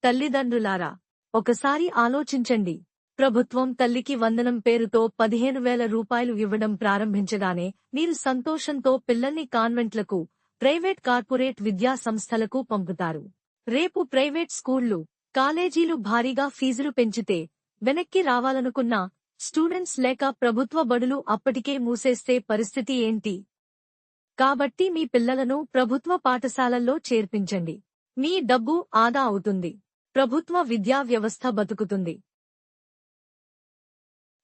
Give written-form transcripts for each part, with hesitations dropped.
తల్లిదండ్రులారా, ఒకసారి ఆలోచించండి. ప్రభుత్వం తల్లికి వందనం పేరుతో 15,000 రూపాయలు ఇవ్వడం ప్రారంభించగానే మీరు సంతోషంతో పిల్లల్ని కాన్వెంట్లకు, ప్రైవేట్ కార్పొరేట్ విద్యా సంస్థలకు పంపుతారు. రేపు ప్రైవేట్ స్కూళ్లు, కాలేజీలు భారీగా ఫీజులు పెంచితే వెనక్కి రావాలనుకున్న స్టూడెంట్స్ లేక ప్రభుత్వ బడులు అప్పటికే మూసేస్తే పరిస్థితి ఏంటి? కాబట్టి మీ పిల్లలను ప్రభుత్వ పాఠశాలల్లో చేర్పించండి. మీ డబ్బు ఆదా అవుతుంది. ప్రభుత్వ విద్యా వ్యవస్థ బతుకుతుంది.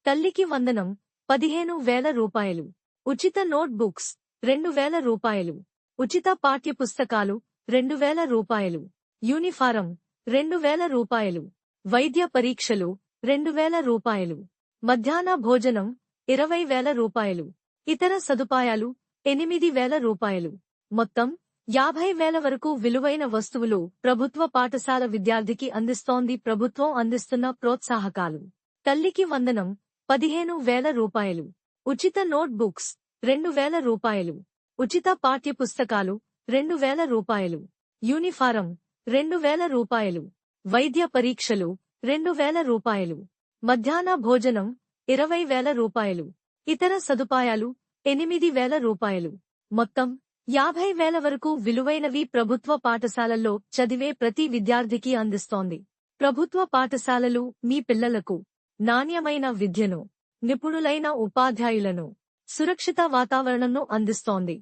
తల్లికి వందనం 15,000 రూపాయలు. ఉచిత నోట్ బుక్స్ 2,000 రూపాయలు. ఉచిత పాఠ్యపుస్తకాలు 2,000 రూపాయలు. యూనిఫారం 2,000 రూపాయలు. వైద్య పరీక్షలు 2,000 రూపాయలు. మధ్యాహ్న భోజనం 20,000 రూపాయలు. ఇతర సదుపాయాలు 8,000 రూపాయలు. మొత్తం 50,000 వరకు విలువైన వస్తువులు ప్రభుత్వ పాఠశాల విద్యార్థికి అందిస్తోంది ప్రభుత్వం అందిస్తున్న ప్రోత్సాహకాలు. తల్లికి వందనం 15,000 రూపాయలు. ఉచిత నోట్ బుక్స్ 2,000 రూపాయలు. ఉచిత పాఠ్యపుస్తకాలు 2,000 రూపాయలు. యూనిఫారం 2,000 రూపాయలు. వైద్య పరీక్షలు 2,000 రూపాయలు. మధ్యాహ్న భోజనం 20,000 రూపాయలు. ఇతర సదుపాయాలు 8,000 రూపాయలు. మొత్తం 50,000 వరకు విలువైనవి ప్రభుత్వ పాఠశాలల్లో చదివే ప్రతి విద్యార్థికి అందిస్తోంది. ప్రభుత్వ పాఠశాలలు మీ పిల్లలకు నాణ్యమైన విద్యను, నిపుణులైన ఉపాధ్యాయులను, సురక్షిత వాతావరణంను అందిస్తోంది.